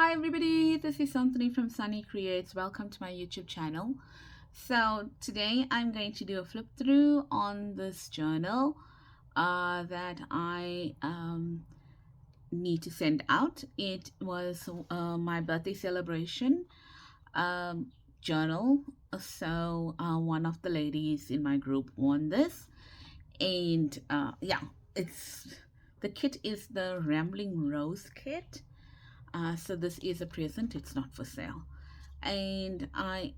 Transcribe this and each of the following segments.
Hi everybody, this is Anthony from Sunny Creates. Welcome to my YouTube channel. So today I'm going to do a flip through on this journal that I need to send out. It was my birthday celebration journal. So one of the ladies in my group won this, and yeah, it's the kit is the Rambling Rose kit. So this is a present, it's not for sale. And I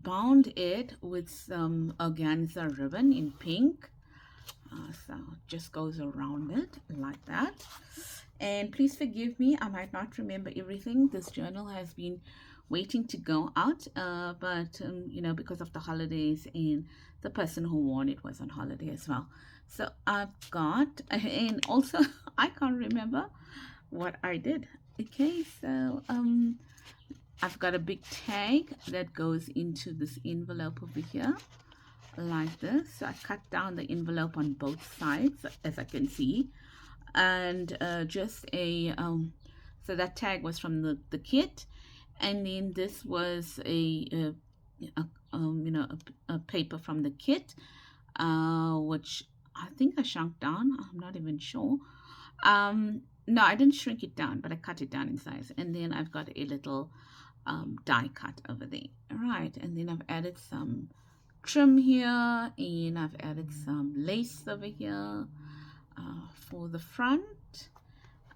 bound it with some organza ribbon in pink. So just goes around it like that. And please forgive me, I might not remember everything. This journal has been waiting to go out, but you know, because of the holidays, and the person who won it was on holiday as well. So I've got, and also I can't remember what I did. Okay, so I've got a big tag that goes into this envelope over here like this. So I cut down the envelope on both sides, as I can see, and just a so that tag was from the kit, and then this was you know, a paper from the kit, which I think I shrunk down. I'm not even sure. No, I didn't shrink it down, but I cut it down in size. And then I've got a little die cut over there. All right, and then I've added some trim here, and I've added some lace over here for the front,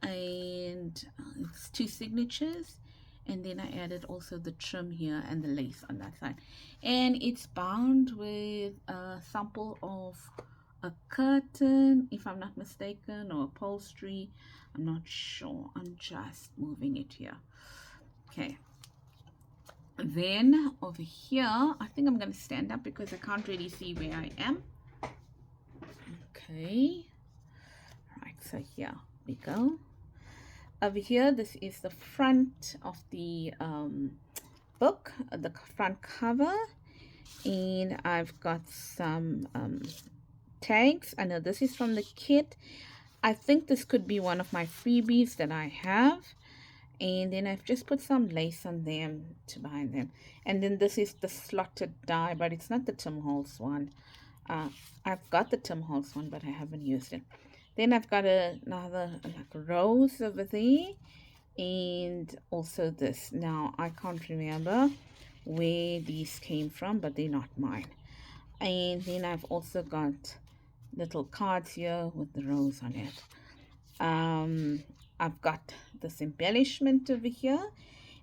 and it's two signatures. And then I added also the trim here and the lace on that side, and it's bound with a sample of a curtain, if I'm not mistaken, or upholstery. I'm not sure. I'm just moving it here. Okay, then over here, I think I'm going to stand up because I can't really see where I am. Okay, right, so here we go. Over here, this is the front of the book, the front cover, and I've got some tags. I know this is from the kit. I think this could be one of my freebies that I have. And then I've just put some lace on them to bind them. And then this is the slotted die, but it's not the Tim Holtz one. I've got the Tim Holtz one, but I haven't used it. Then I've got another like rose over there, and also this. Now I can't remember where these came from, but they're not mine. And then I've also got little cards here with the rose on it. I've got this embellishment over here,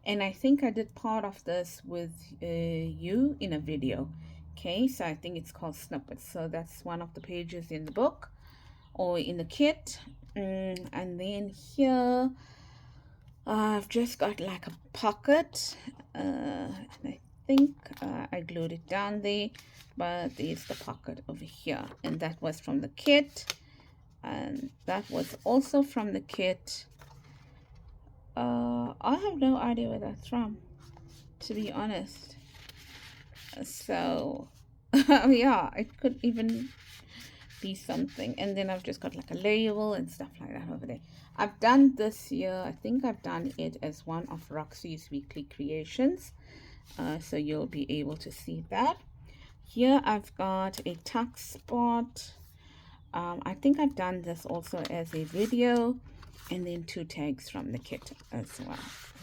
and I think I did part of this with you in a video. Okay, so I think it's called snippets. So that's one of the pages in the book or in the kit. And then here I've just got like a pocket, and I think I glued it down there, but there's the pocket over here, and that was from the kit, and that was also from the kit. I have no idea where that's from, to be honest. So yeah, it could even be something. And then I've just got like a label and stuff like that over there. I've done this year, I think I've done it as one of Roxy's weekly creations, so you'll be able to see that. Here I've got a tuck spot. I think I've done this also as a video, and then two tags from the kit as well.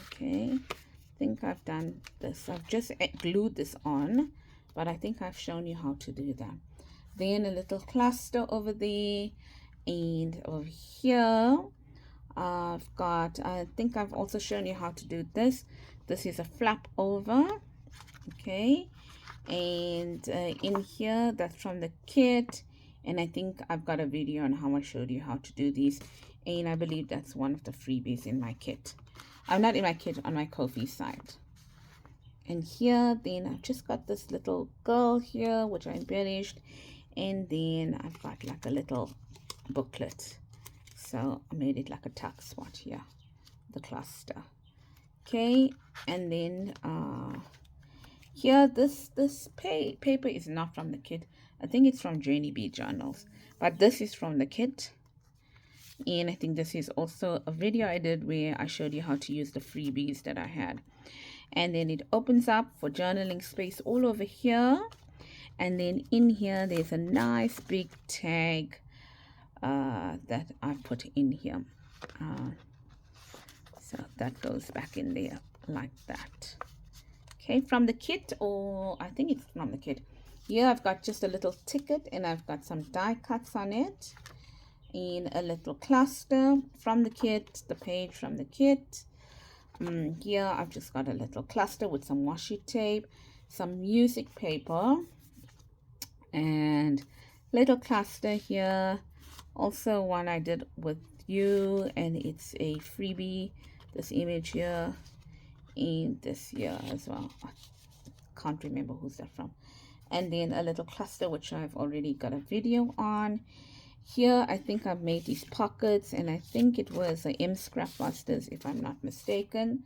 Okay, I think I've done this. I've just glued this on, but I think I've shown you how to do that. Then a little cluster over there, and over here I've got, I think I've also shown you how to do this. This is a flap over. Okay, and in here, that's from the kit, and I think I've got a video on how I showed you how to do these, and I believe that's one of the freebies in my kit. I'm not in my kit, on my Kofi site. And here then I've just got this little girl here, which I embellished, and then I've got like a little booklet, so I made it like a tuck spot here, the cluster. Okay, and then here this paper is not from the kit. I think it's from Journey Bee Journals, but this is from the kit. And I think this is also a video I did where I showed you how to use the freebies that I had. And then it opens up for journaling space all over here. And then in here, there's a nice big tag that I put in here. So that goes back in there like that. Okay, from the kit, or I think it's from the kit. Here I've got just a little ticket and I've got some die cuts on it. In a little cluster from the kit, the page from the kit. Here I've just got a little cluster with some washi tape, some music paper, and little cluster here. Also one I did with you, and it's a freebie, this image here, and this here as well. I can't remember who's that from. And then a little cluster which I've already got a video on. Here I think I've made these pockets, and I think it was a M Scrap Busters if I'm not mistaken.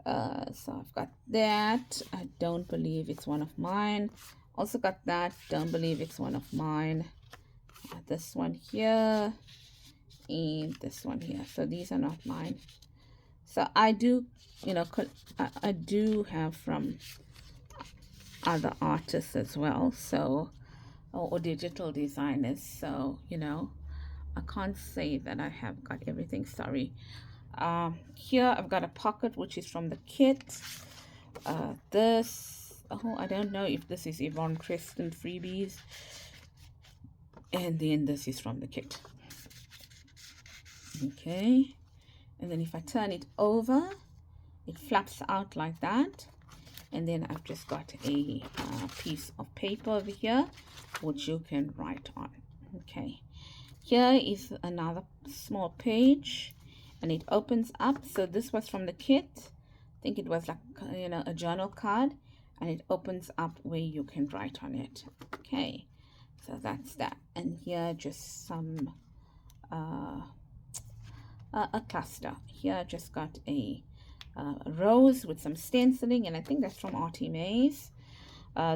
So I've got that. I don't believe it's one of mine. Also got that. Don't believe it's one of mine. This one here and this one here. So these are not mine. So I do, you know, I do have from other artists as well. So or digital designers. So you know, I can't say that I have got everything. Sorry. Here I've got a pocket which is from the kit. This, oh, I don't know if this is Yvonne Preston freebies. And then this is from the kit. Okay, and then if I turn it over, it flaps out like that. And then I've just got a piece of paper over here which you can write on. Okay, here is another small page, and it opens up. So this was from the kit. I think it was like, you know, a journal card, and it opens up where you can write on it. Okay, so that's that. And here just some a cluster. Here I just got a rose with some stenciling, and I think that's from Artie Mays.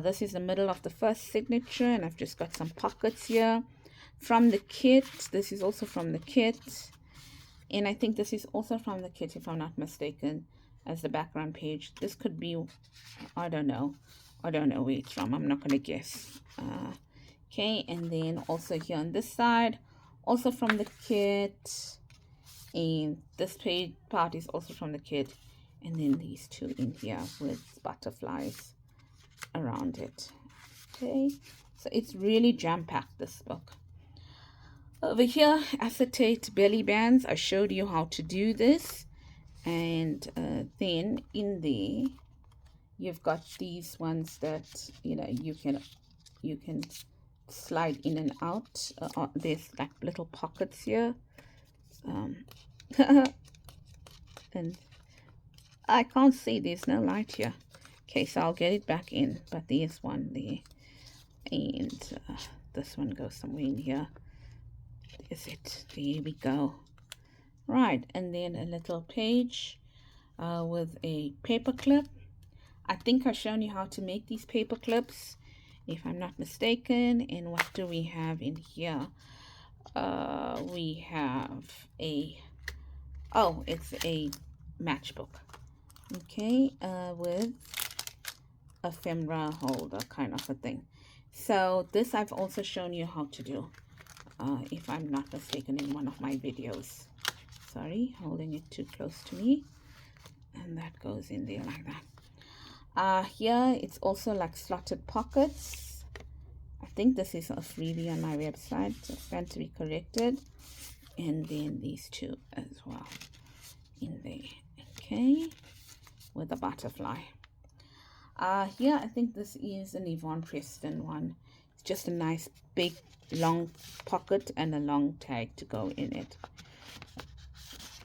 This is the middle of the first signature, and I've just got some pockets here from the kit. This is also from the kit, and I think this is also from the kit if I'm not mistaken, as the background page. This could be, I don't know where it's from. I'm not going to guess. Okay, and then also here on this side, also from the kit, and this page part is also from the kit. And then these two in here with butterflies around it. Okay, so it's really jam-packed, this book. Over here, acetate belly bands. I showed you how to do this. And then in there, you've got these ones that, you know, you can slide in and out. There's like little pockets here. And I can't see, there's no light here. Okay, so I'll get it back in, but there's one there, and this one goes somewhere in here. There's it. There we go. Right, and then a little page with a paper clip. I think I've shown you how to make these paper clips, if I'm not mistaken. And what do we have in here? We have a, oh, it's a matchbook. Okay, with a ephemera holder kind of a thing. So this I've also shown you how to do, if I'm not mistaken, in one of my videos. Sorry, holding it too close to me. And that goes in there like that. Here it's also like slotted pockets. I think this is a freebie on my website, so it's going to be corrected. And then these two as well in there. Okay, with a butterfly. Here I think this is an Yvonne Preston one. It's just a nice big long pocket and a long tag to go in it.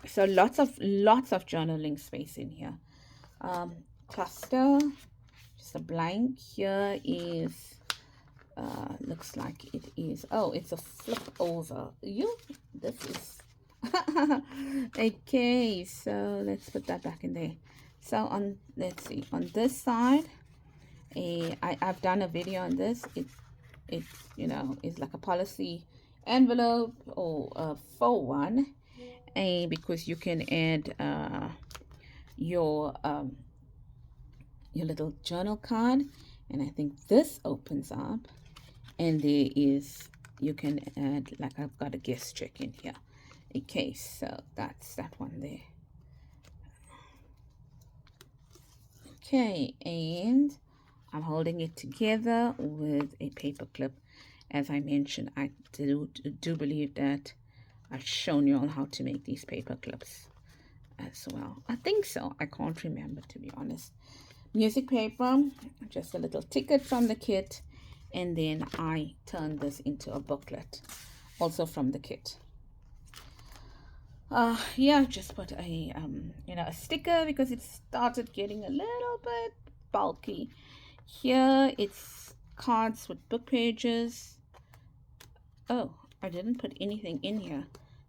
So lots of journaling space in here. Cluster, just a blank. Here is looks like it is, oh, it's a flip over. This is okay, so let's put that back in there. So on, let's see, on this side, I've done a video on this. It you know, is like a policy envelope, or a full one, and because you can add your little journal card. And I think this opens up, and there is, you can add, like, I've got a guest check in here. Okay, so that's that one there. Okay, and I'm holding it together with a paper clip. As I mentioned, I do believe that I've shown you all how to make these paper clips as well. I think so. I can't remember, to be honest. Music paper, just a little ticket from the kit, and then I turned this into a booklet, also from the kit. Yeah, just put a a sticker because it started getting a little bit bulky. Here it's cards with book pages. Oh, I didn't put anything in here.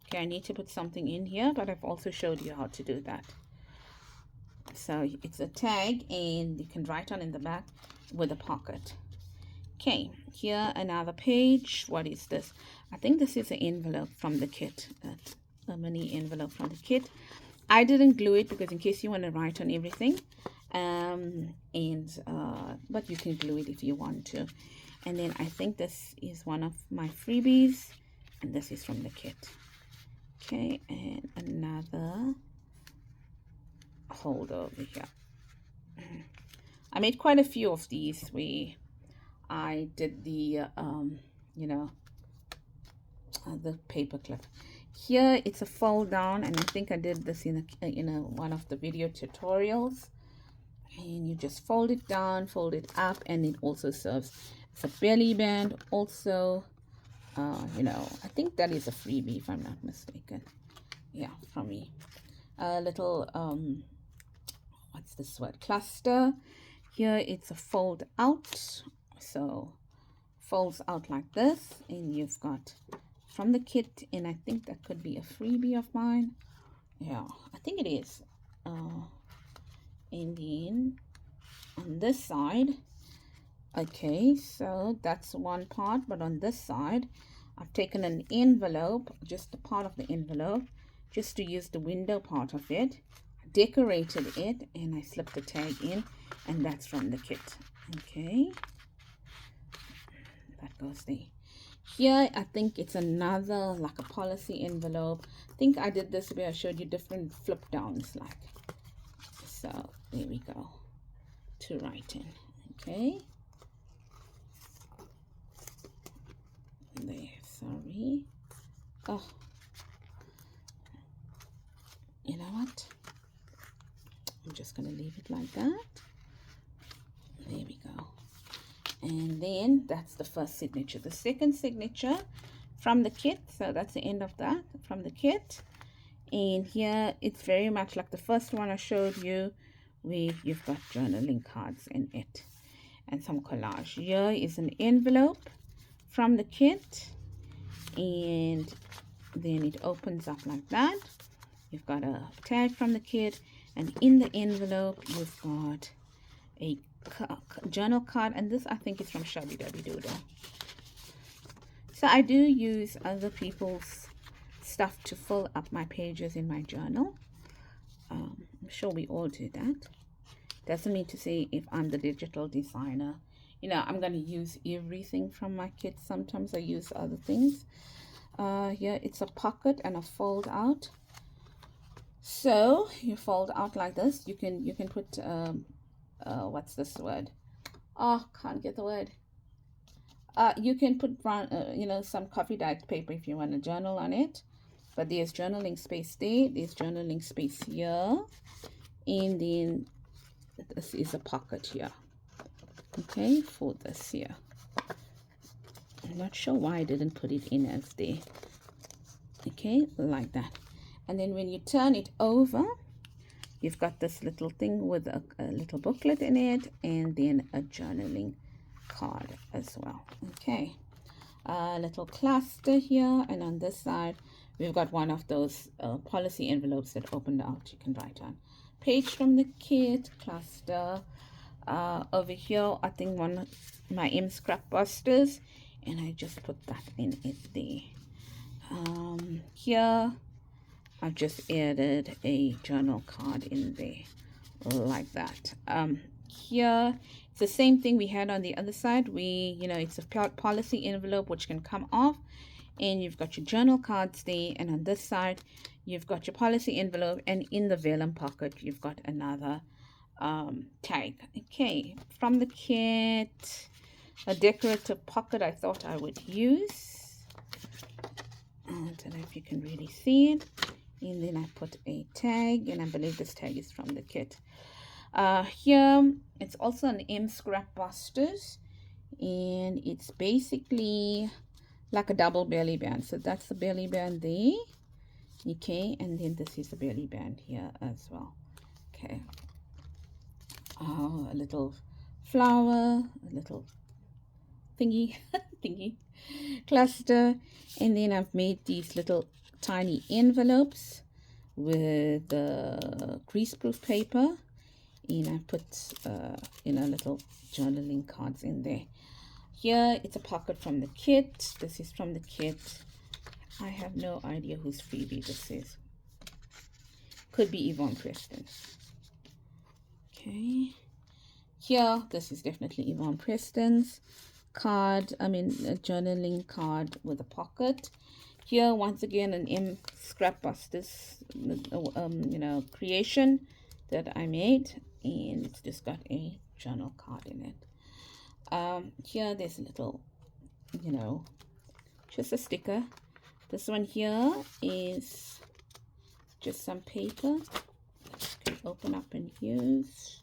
Okay, I need to put something in here, but I've also showed you how to do that. So it's a tag, and you can write on in the back with a pocket. Okay, here another page. What is this? I think this is an envelope from the kit, a mini envelope from the kit. I didn't glue it because in case you want to write on everything, but you can glue it if you want to. And then I think this is one of my freebies, and this is from the kit. Okay, and another holder over here. I made quite a few of these where I did the the paper clip. Here it's a fold down, and I think I did this in one of the video tutorials. And you just fold it down, fold it up, and it also serves as a belly band. Also, I think that is a freebie if I'm not mistaken. Yeah, from me. A little what's this word? Cluster. Here it's a fold out, so folds out like this, and you've got from the kit, and I think that could be a freebie of mine. Yeah, I think it is. And then on this side, okay, so that's one part, but on this side I've taken an envelope, just a part of the envelope, just to use the window part of it, decorated it, and I slipped the tag in, and that's from the kit. Okay, that goes there. Here I think it's another, like a policy envelope. I think I did this where I showed you different flip downs, like so. There we go, to write in. Okay, there, sorry. Oh, you know what, I'm just gonna leave it like that. There we go. And then that's the first signature. The second signature from the kit, so that's the end of that from the kit. And here it's very much like the first one I showed you, where you've got journaling cards in it and some collage. Here is an envelope from the kit, and then it opens up like that. You've got a tag from the kit, and in the envelope you've got a journal card, and this I think is from Shabby Dabby Doodle. So I do use other people's stuff to fill up my pages in my journal. I'm sure we all do that. Doesn't mean to say if I'm the digital designer, I'm going to use everything from my kit. Sometimes I use other things. Here it's a pocket and a fold out. So you fold out like this. You can put what's this word? Oh, can't get the word. You can put some coffee dyed paper if you want to journal on it. But there's journaling space there. There's journaling space here. And then this is a pocket here. Okay, for this here. I'm not sure why I didn't put it in as there. Okay, like that. And then when you turn it over, you've got this little thing with a little booklet in it, and then a journaling card as well. Okay, a little cluster here, and on this side we've got one of those policy envelopes that opened out. You can write on. Page from the kit, cluster. Over here I think one of my M Scrap Busters, and I just put that in it there. Here I've just added a journal card in there like that. Here it's the same thing we had on the other side. It's a policy envelope which can come off, and you've got your journal cards there, and on this side you've got your policy envelope, and in the vellum pocket you've got another tag. Okay, from the kit, a decorative pocket I thought I would use. I don't know if you can really see it. And then I put a tag, and I believe this tag is from the kit. Here it's also an M Scrap Busters, and it's basically like a double belly band. So that's the belly band there. Okay, and then this is the belly band here as well. Okay. A little flower, a little thingy cluster, and then I've made these little tiny envelopes with greaseproof paper, and I put little journaling cards in there. Here it's a pocket from the kit. This is from the kit. I have no idea whose freebie this is. Could be Yvonne Preston. Okay, here this is definitely Yvonne Preston's card. A journaling card with a pocket. Here once again an M Scrap Busters creation that I made, and it's just got a journal card in it. Here there's a little just a sticker. This one here is just some paper that you can open up and use.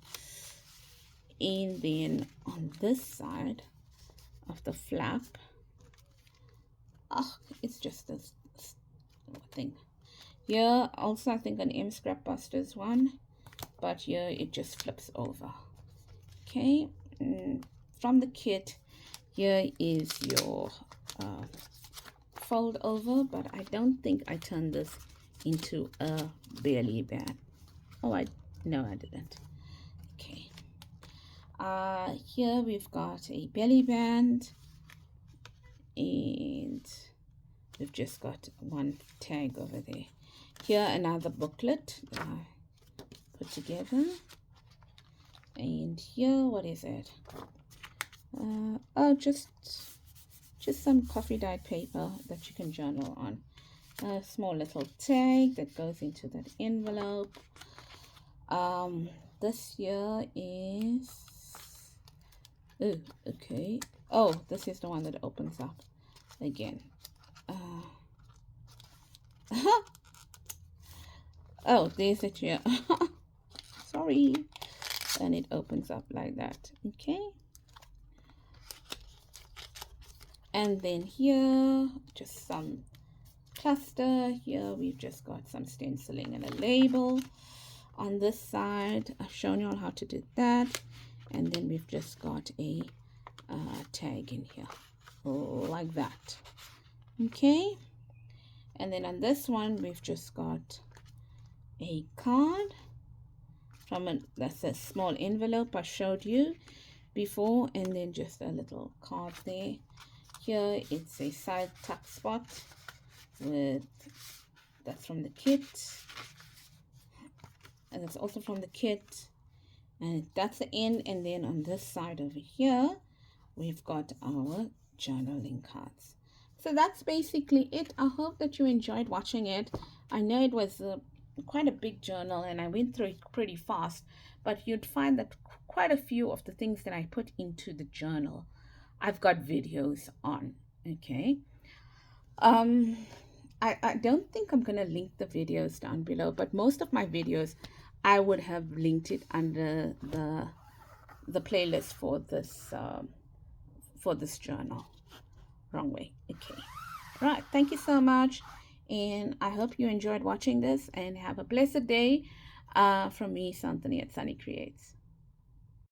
And then on this side of the flap, it's just this thing. Here also I think an M Scrap Busters one, but here it just flips over. Okay, from the kit, here is your fold over, but I don't think I turned this into a belly band. No, I didn't. Okay, here we've got a belly band, and we've just got one tag over there. Here another booklet that I put together, and here what is it? Just some coffee dyed paper that you can journal on. A small little tag that goes into that envelope. This here is okay. This is the one that opens up again. There's it here. Sorry. And it opens up like that. Okay, and then here just some cluster. Here we've just got some stenciling and a label. On this side I've shown you all how to do that, and then we've just got a tag in here like that. Okay, and then on this one we've just got a card that's a small envelope I showed you before, and then just a little card there. Here it's a side tuck spot that's from the kit, and it's also from the kit, and that's the end. And then on this side over here we've got our journaling cards. So that's basically it. I hope that you enjoyed watching it. I know it was quite a big journal, and I went through it pretty fast, but you'd find that quite a few of the things that I put into the journal I've got videos on. Okay, I don't think I'm gonna link the videos down below, but most of my videos I would have linked it under the playlist for this journal. Wrong way. Okay, right, thank you so much, and I hope you enjoyed watching this, and have a blessed day from me, Santani at Sunny Creates.